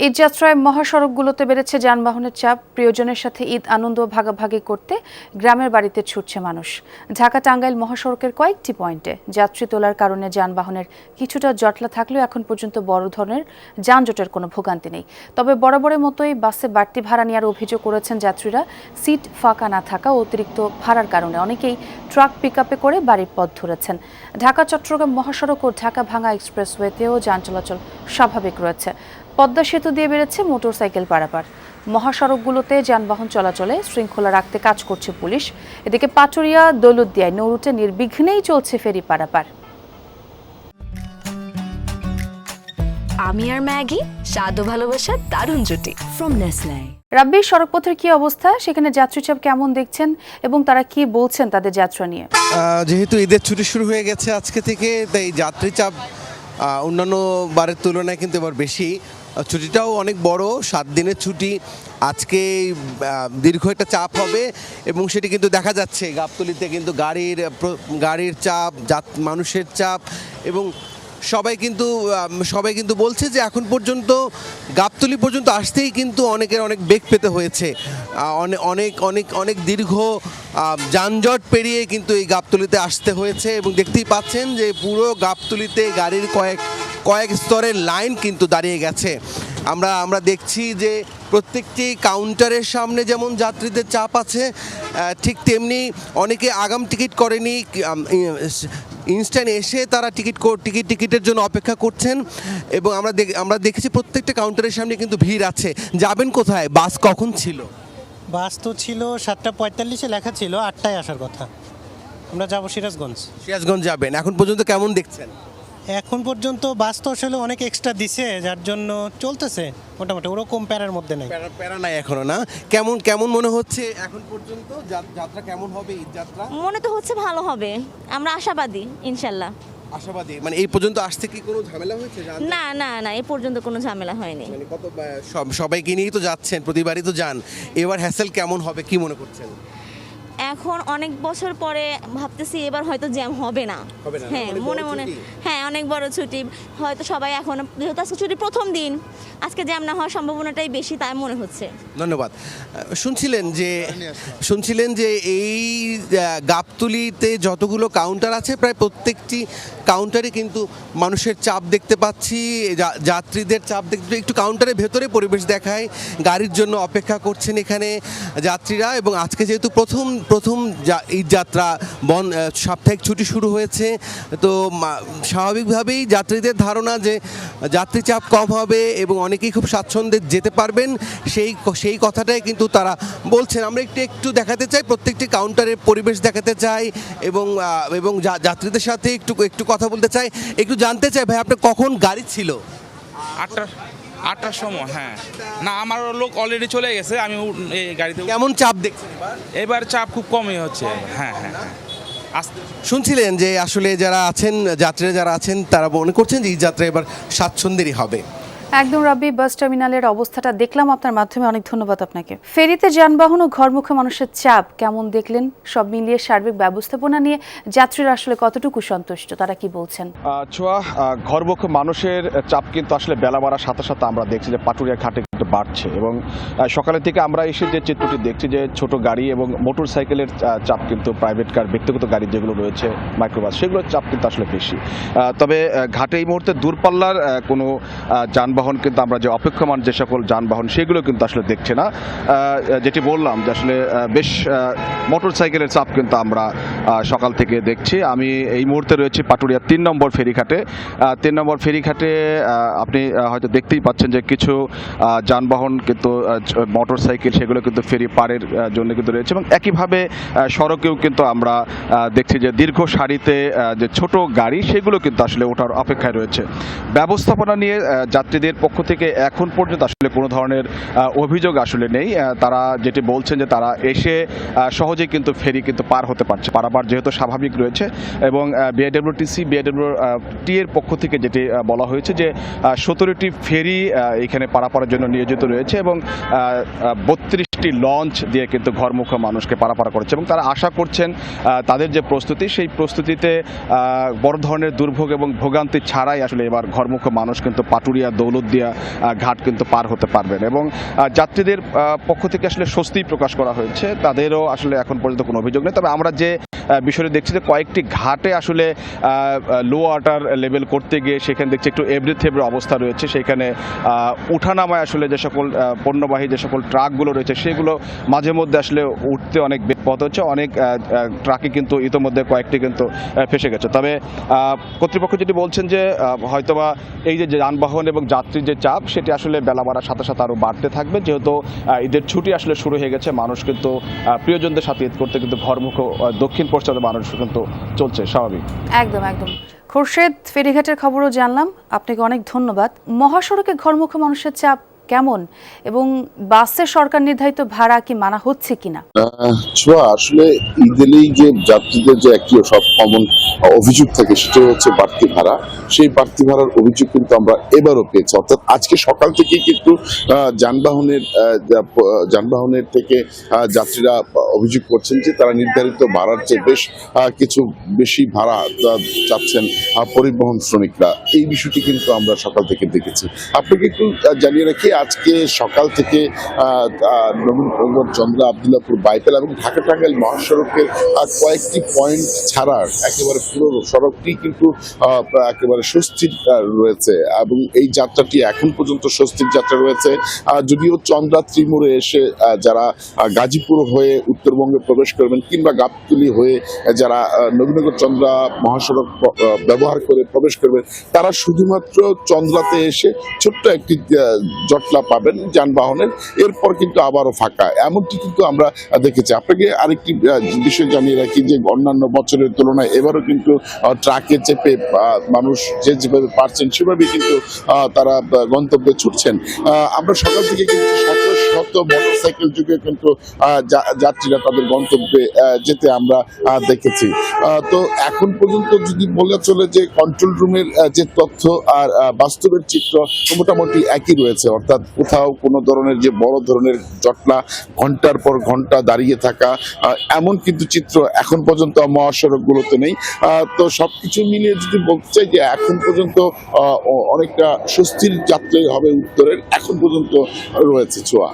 ঈদ যাত্রায় মহাসড়কগুলোতে বেড়েছে যানবাহনের চাপ। প্রিয়জনের সাথে ঈদ আনন্দ ভাগাভাগি করতে গ্রামের বাড়িতে ছুটছে মানুষ। ঢাকা টাঙ্গাইল মহাসড়কের কয়েকটি পয়েন্টে যাত্রী তোলার কারণে যানবাহনের কিছুটা জটলা থাকলেও এখন পর্যন্ত বড় ধরনের যানজটের কোনো ভোগান্তি নেই। তবে বরাবরের মতোই বাসে বাড়তি ভাড়া নেওয়ার অভিযোগ করেছেন যাত্রীরা। সিট ফাঁকা না থাকা ও অতিরিক্ত ভাড়ার কারণে অনেকেই ট্রাক পিকআপে করে বাড়ির পথ ধরেছেন। ঢাকা চট্টগ্রাম মহাসড়ক ও ঢাকা ভাঙ্গা এক্সপ্রেসওয়েতেও যান চলাচল স্বাভাবিক রয়েছে। পদ্মা সেতু দিয়ে বেড়েছে মোটরসাইকেল পারাপার। মহাসড়কগুলোতে যানবাহন চলাচলে শৃঙ্খলা রাখতে কাজ করছে পুলিশ। এদিকে পাটুরিয়া দৌলতদিয়ায় নৌরুটে নির্বিঘ্নেই চলছে ফেরি পারাপার। আমি আর ম্যাগি স্বাদ ও ভালোবাসার দারুণ জুটি ফ্রম নেসলে। রাব্বি, সড়কপথের কি অবস্থা? সেখানে যাত্রী চাপ কেমন দেখছেন এবং তারা কি বলছেন তাদের যাত্রা নিয়ে? যেহেতু ঈদের ছুটি শুরু হয়ে গেছে আজকে থেকে, তাই যাত্রী চাপ অন্যান্য বারের তুলনায় কিন্তু এবার বেশি। ছুটিটাও অনেক বড়, 7 দিনের ছুটি। আজকে দীর্ঘ একটা চাপ হবে এবং সেটি কিন্তু দেখা যাচ্ছে গাবতলীতে কিন্তু গাড়ির চাপ, মানুষের চাপ এবং সবাই কিন্তু বলছে যে এখন পর্যন্ত গাবতলী পর্যন্ত আসতেই কিন্তু অনেকের অনেক বেগ পেতে হয়েছে। অনেক দীর্ঘ যানজট পেরিয়ে কিন্তু এই গাবতলীতে আসতে হয়েছে এবং দেখতেই পাচ্ছেন যে পুরো গাবতলীতে গাড়ির কয়েক স্তরের লাইন কিন্তু দাঁড়িয়ে গেছে। আমরা দেখছি যে প্রত্যেকটি কাউন্টারের সামনে যেমন যাত্রীদের চাপ আছে, ঠিক তেমনি অনেকে আগাম টিকিট করেনি, ইনস্ট্যান্ট এসে তারা টিকিটের জন্য অপেক্ষা করছেন এবং আমরা দেখেছি প্রত্যেকটা কাউন্টারের সামনে কিন্তু ভিড় আছে। যাবেন কোথায়? বাস কখন ছিল? বাস তো ছিল 7:45-এ, লেখা ছিল 8টায় আসার কথা। আমরা যাব সিরাজগঞ্জ যাবেন। এখন পর্যন্ত কেমন দেখছেন? এখন পর্যন্ত বাস তো আসলে অনেক এক্সট্রা দিছে, যার জন্য চলতেছে মোটামুটি, ওরকম প্যারার মধ্যে নাই। প্যারা নাই এখনো না? কেমন মনে হচ্ছে এখন পর্যন্ত যাত্রা কেমন হবে? ঈদ যাত্রা মনে তো হচ্ছে ভালো হবে, আমরা আশাবাদী ইনশাল্লাহ। আশাবাদী মানে এই পর্যন্ত আসতে কি কোনো ঝামেলা হয়েছে? না এই পর্যন্ত কোনো ঝামেলা হয়নি। মানে সবাইকে নিয়েই তো যাচ্ছেন, প্রতিবারই তো যান, এবার হ্যাসেল কেমন হবে কি মনে করছেন? এখন অনেক বছর পরে ভাবতেছি এবার হয়তো জ্যাম হবে না। হ্যাঁ, মনে হ্যাঁ, অনেক বড় ছুটি, হয়তো সবাই এখন যেহেতু আজকে ছুটি প্রথম দিন, আজকে জ্যাম না হওয়ার সম্ভাবনাটাই বেশি তাই মনে হচ্ছে। ধন্যবাদ। শুনছিলেন যে এই গাবতলীতে যতগুলো কাউন্টার আছে প্রায় প্রত্যেকটি কাউন্টারে কিন্তু মানুষের চাপ দেখতে পাচ্ছি, যাত্রীদের চাপ দেখতে। একটু কাউন্টারের ভেতরে পরিবেশ দেখায়, গাড়ির জন্য অপেক্ষা করছেন এখানে যাত্রীরা। এবং আজকে যেহেতু প্রথম ঈদ যাত্রা, সাপ্তাহিক ছুটি শুরু হয়েছে, তো স্বাভাবিকভাবেই যাত্রীদের ধারণা যে যাত্রী চাপ কম হবে এবং অনেকেই খুব স্বাচ্ছন্দ্যে যেতে পারবেন, সেই কথাটাই কিন্তু তারা বলছেন। আমরা একটু দেখাতে চাই, প্রত্যেকটি কাউন্টারের পরিবেশ দেখাতে চাই এবং যাত্রীদের সাথে একটু কথা বলতে চাই, একটু জানতে চাই। ভাই, আপনার কখন গাড়ি ছিল? 8টার সময়। হ্যাঁ, না আমার লোক অলরেডি চলে গেছে, আমি এই গাড়িতে। কেমন চাপ দেখছেন এবার? চাপ খুব কমই হচ্ছে। হ্যাঁ। শুনছিলেন যে আসলে যাত্রীরা যারা আছেন তারা মনে করছেন যে এই যাত্রা এবার স্বাচ্ছন্দ্যেরই হবে। একদম রাব্বি, বাস টার্মিনালের অবস্থাটা দেখলাম আপনার মাধ্যমে, অনেক ধন্যবাদ আপনাকে। ফেরিতে যানবাহন ও ঘরমুখী মানুষের চাপ কেমন দেখলেন? সব মিলিয়ে সার্বিক ব্যবস্থাপনা নিয়ে যাত্রীরা আসলে কতটুকু সন্তুষ্ট, তারা কি বলছেন? ঘরমুখী মানুষের চাপ কিন্তু আসলে বেলা বাড়ার সাথে সাথে আমরা দেখছি যে পাটুরিয়া ঘাটে কিন্তু বাড়ছে এবং সকালের থেকে আমরা এসে যে চিত্রটি দেখছি যে ছোট গাড়ি এবং মোটর সাইকেলের চাপ কিন্তু, প্রাইভেট কার, ব্যক্তিগত গাড়ি যেগুলো রয়েছে, মাইক্রোবাস, সেগুলোর চাপ কিন্তু আসলে বেশি। তবে ঘাটে এই মুহূর্তে দূরপাল্লার কোনো যানবাহন কিন্তু আমরা যে অপেক্ষমান যে সকল যানবাহন সেগুলো কিন্তু আসলে দেখছে না। যেটি বললাম যে আসলে বেশ মোটর সাইকেলের চাপ কিন্তু আমরা সকাল থেকে দেখছি। আমি এই মুহূর্তে রয়েছি পাটুরিয়া 3 নম্বর ফেরিঘাটে। 3 নম্বর ফেরিঘাটে আপনি হয়তো দেখতেই পাচ্ছেন যে কিছু যানবাহন কিন্তু, মোটর সাইকেল, সেগুলো কিন্তু ফেরি পারের জন্য কিন্তু রয়েছে এবং একইভাবে সড়কেও কিন্তু আমরা দেখছি যে দীর্ঘ সারিতে যে ছোট গাড়ি সেগুলো কিন্তু আসলে ওঠার অপেক্ষায় রয়েছে। ব্যবস্থাপনা নিয়ে যাত্রীদের পক্ষ থেকে এখন পর্যন্ত আসলে কোনো ধরনের অভিযোগ আসলে নেই। তারা যেটি বলছেন যে তারা এসে সহজে কিন্তু ফেরি কিন্তু পার হতে পারছে, পারাপার যেহেতু স্বাভাবিক রয়েছে। এবং বিআইডব্লিউটি এর পক্ষ থেকে যেটি বলা হয়েছে যে 17টি ফেরি এখানে পারাপারের জন্য নিয়োজিত রয়েছে এবং 32 কয়েকটি লঞ্চ দিয়ে কিন্তু ঘরমুখো মানুষকে পারাপার করেছে এবং তারা আশা করছেন তাদের যে প্রস্তুতি সেই প্রস্তুতিতে বড় ধরনের দুর্ভোগ এবং ভোগান্তি ছাড়াই আসলে এবার ঘরমুখো মানুষ কিন্তু পাটুরিয়া দৌলতদিয়া ঘাট কিন্তু পার হতে পারবেন এবং যাত্রীদের পক্ষ থেকে আসলে স্বস্তি প্রকাশ করা হয়েছে, তাদেরও আসলে এখন পর্যন্ত কোনো অভিযোগ নেই। তবে আমরা যে বিষয়টি দেখছি যে কয়েকটি ঘাটে আসলে লো ওয়াটার লেভেল করতে গিয়ে সেখানে দেখছি একটু এবড়ে থেবড়ে অবস্থা রয়েছে, সেখানে উঠানামায় আসলে যে সকল পণ্যবাহী যে সকল ট্রাকগুলো রয়েছে সেগুলো মাঝে মধ্যে আসলে উঠতে অনেক বিপদ হচ্ছে, অনেক ট্রাকে কিন্তু ইতোমধ্যে কয়েকটি কিন্তু ফেসে গেছে। তবে কর্তৃপক্ষ যেটি বলছেন যে হয়তোবা এই যে যানবাহন এবং যাত্রীর যে চাপ সেটি আসলে বেলা বাড়ার সাথে সাথে আরও বাড়তে থাকবে, যেহেতু ঈদের ছুটি আসলে শুরু হয়ে গেছে, মানুষ কিন্তু প্রিয়জনদের সাথে ঈদ করতে কিন্তু ঘরমুখো দক্ষিণ পশ্চিমে মানুষ কিন্তু চলছে স্বাভাবিক। একদম একদম। খোরশেদ, ফেরিঘাটের খবরও জানলাম, আপনাকে অনেক ধন্যবাদ। মহাসড়কে ঘরমুখো মানুষের চাপ কেমন এবং বাসে সরকার নির্ধারিত ভাড়া কি মানা হচ্ছে কিনা? ছোঁয়া, আসলে ঈদেই যে যাত্রীদের যে একটি সব কমন অভিযোগ থাকে সেটা হচ্ছে বাড়তি ভাড়া। সেই বাড়তি ভাড়ার অভিযোগ কিন্তু আমরা এবারও পেয়েছি, অর্থাৎ আজকে সকাল থেকে কিন্তু যানবাহনের থেকে যাত্রীরা অভিযোগ করছেন যে তারা নির্ধারিত ভাড়ার চেয়ে বেশ কিছু বেশি ভাড়া চাচ্ছেন পরিবহন শ্রমিকরা। এই বিষয়টি কিন্তু আমরা সকাল থেকে দেখেছি। আপনাকে একটু জানিয়ে রাখি, আজকে সকাল থেকে নবীনগর চন্দ্রা আবদুল্লাপুর বাইপাল এবং ঢাকা টাঙ্গাইল মহাসড়কের কয়েকটি পয়েন্ট ছাড়ার একেবারে পুরো সড়কটি কিন্তু একেবারে স্বস্তির রয়েছে এবং এই যাত্রাটি এখন পর্যন্ত স্বস্তির যাত্রা রয়েছে। যদিও চন্দ্রা ত্রিমোড়ে এসে যারা গাজীপুর হয়ে উত্তরবঙ্গে প্রবেশ করবেন কিংবা গাবতলী হয়ে যারা নবীনগর চন্দ্রা মহাসড়ক ব্যবহার করে প্রবেশ করবেন, তারা শুধুমাত্র চন্দ্রাতে এসে ছোট্ট একটি জটলা পাবেন যানবাহনের, এরপর কিন্তু আবারও ফাঁকা, এমনটি কিন্তু আমরা দেখেছি। আপনাকে আরেকটি বিষয় জানিয়ে রাখি যে অন্যান্য বছরের তুলনায় এবারও কিন্তু ট্রাকে চেপে মানুষ যেভাবে পারছেন সেভাবে কিন্তু তারা গন্তব্যে ছুটছেন। আমরা সকাল থেকে কিন্তু শত শত মোটরসাইকেল যুগে কিন্তু যাত্রীরা তাদের গন্তব্যে যেতে আমরা দেখেছি। তো এখন পর্যন্ত যদি বলা চলে যে কন্ট্রোল রুমের যে তথ্য আর বাস্তবের চিত্র মোটামুটি একই রয়েছে, অর্থাৎ কোথাও কোনো ধরনের যে বড় ধরনের জটলা, ঘন্টার পর ঘন্টা দাঁড়িয়ে থাকা, এমন কিন্তু চিত্র এখন পর্যন্ত মহাসড়কগুলোতে নেই। তো সবকিছু মিলিয়ে যদি বলতে চাই যে এখন পর্যন্ত অনেকটা স্বস্তির যাত্রাই হবে উত্তরের এখন পর্যন্ত রয়েছে ছোঁয়া।